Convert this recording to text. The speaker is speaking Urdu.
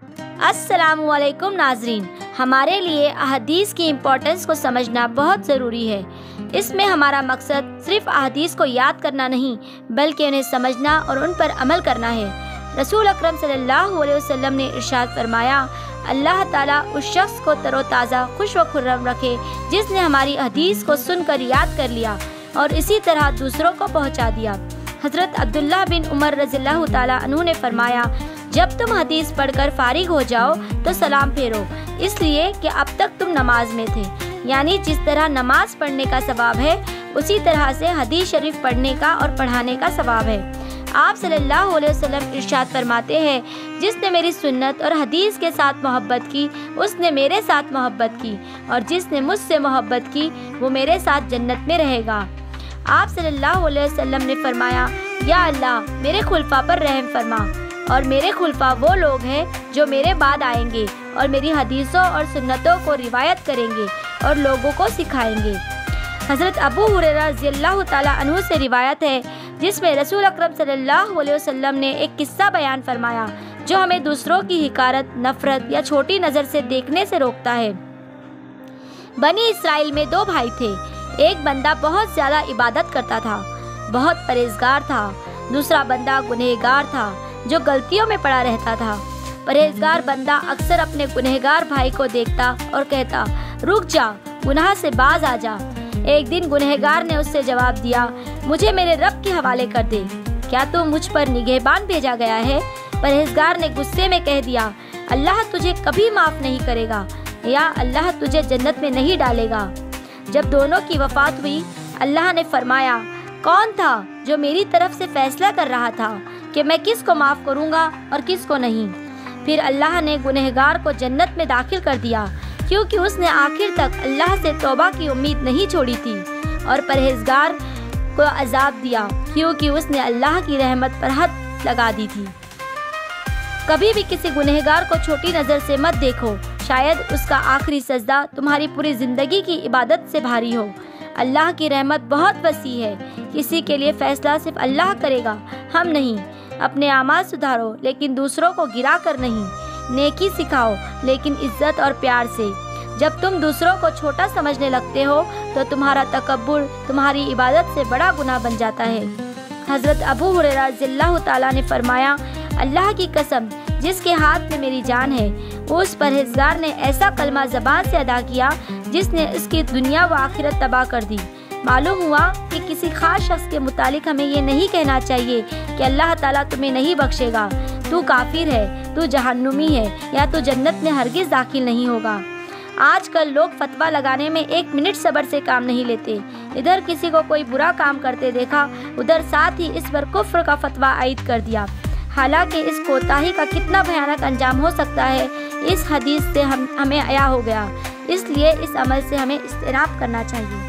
السلام علیکم ناظرین، ہمارے لیے احادیث کی امپورٹنس کو سمجھنا بہت ضروری ہے۔ اس میں ہمارا مقصد صرف احادیث کو یاد کرنا نہیں بلکہ انہیں سمجھنا اور ان پر عمل کرنا ہے۔ رسول اکرم صلی اللہ علیہ وسلم نے ارشاد فرمایا، اللہ تعالیٰ اس شخص کو تر و تازہ، خوش و خرم رکھے جس نے ہماری حدیث کو سن کر یاد کر لیا اور اسی طرح دوسروں کو پہنچا دیا۔ حضرت عبداللہ بن عمر رضی اللہ تعالیٰ عنہ نے فرمایا، جب تم حدیث پڑھ کر فارغ ہو جاؤ تو سلام پھیرو، اس لیے کہ اب تک تم نماز میں تھے۔ یعنی جس طرح نماز پڑھنے کا ثواب ہے اسی طرح سے حدیث شریف پڑھنے کا اور پڑھانے کا ثواب ہے۔ آپ صلی اللہ علیہ وسلم ارشاد فرماتے ہیں، جس نے میری سنت اور حدیث کے ساتھ محبت کی اس نے میرے ساتھ محبت کی، اور جس نے مجھ سے محبت کی وہ میرے ساتھ جنت میں رہے گا۔ آپ صلی اللہ علیہ وسلم نے فرمایا، یا اللہ میرے خلفاء پر رحم فرما، اور میرے خلفاء وہ لوگ ہیں جو میرے بعد آئیں گے اور میری حدیثوں اور سنتوں کو روایت کریں گے اور لوگوں کو سکھائیں گے۔ حضرت ابو ہریرہ رضی اللہ تعالیٰ عنہ سے روایت ہے جس میں رسول اکرم صلی اللہ علیہ وسلم نے ایک قصہ بیان فرمایا جو ہمیں دوسروں کی حقارت، نفرت یا چھوٹی نظر سے دیکھنے سے روکتا ہے۔ بنی اسرائیل میں دو بھائی تھے۔ ایک بندہ بہت زیادہ عبادت کرتا تھا، بہت پرہیزگار تھا۔ دوسرا بندہ گنہگار تھا جو غلطیوں میں پڑا رہتا تھا۔ پرہیزگار بندہ اکثر اپنے گنہگار بھائی کو دیکھتا اور کہتا، رک جا، گناہ سے باز آ جا۔ ایک دن گنہگار نے اس سے جواب دیا، مجھے میرے رب کے حوالے کر دے، کیا تو مجھ پر نگہبان بھیجا گیا ہے؟ پرہیزگار نے غصے میں کہہ دیا، اللہ تجھے کبھی معاف نہیں کرے گا، یا اللہ تجھے جنت میں نہیں ڈالے گا۔ جب دونوں کی وفات ہوئی اللہ نے فرمایا، کون تھا جو میری طرف سے فیصلہ کر رہا تھا کہ میں کس کو معاف کروں گا اور کس کو نہیں؟ پھر اللہ نے گنہگار کو جنت میں داخل کر دیا کیونکہ اس نے آخر تک اللہ سے توبہ کی امید نہیں چھوڑی تھی، اور پرہیزگار کو عذاب دیا کیونکہ اس نے اللہ کی رحمت پر حد لگا دی تھی۔ کبھی بھی کسی گنہگار کو چھوٹی نظر سے مت دیکھو، شاید اس کا آخری سجدہ تمہاری پوری زندگی کی عبادت سے بھاری ہو۔ اللہ کی رحمت بہت وسیع ہے، کسی کے لیے فیصلہ صرف اللہ کرے گا، ہم نہیں۔ اپنے اعمال سدھارو لیکن دوسروں کو گرا کر نہیں، نیکی سکھاؤ لیکن عزت اور پیار سے۔ جب تم دوسروں کو چھوٹا سمجھنے لگتے ہو تو تمہارا تکبر تمہاری عبادت سے بڑا گناہ بن جاتا ہے۔ حضرت ابو ہریرہ رضی اللہ تعالیٰ نے فرمایا، اللہ کی قسم جس کے ہاتھ میں میری جان ہے، اس پرہیزگار نے ایسا کلمہ زبان سے ادا کیا جس نے اس کی دنیا و آخرت تباہ کر دی۔ معلوم ہوا کہ کسی خاص شخص کے متعلق ہمیں یہ نہیں کہنا چاہیے کہ اللہ تعالیٰ تمہیں نہیں بخشے گا، تو کافر ہے، تو جہنمی ہے، یا تو جنت میں ہرگز داخل نہیں ہوگا۔ آج کل لوگ فتویٰ لگانے میں 1 منٹ صبر سے کام نہیں لیتے۔ ادھر کسی کو کوئی برا کام کرتے دیکھا، ادھر ساتھ ہی اس پر کفر کا فتویٰ عائد کر دیا۔ حالانکہ اس کوتاہی کا کتنا بھیانک انجام ہو سکتا ہے اس حدیث سے ہمیں عیاں ہو گیا، اس لیے اس عمل سے ہمیں اجتناب کرنا چاہیے۔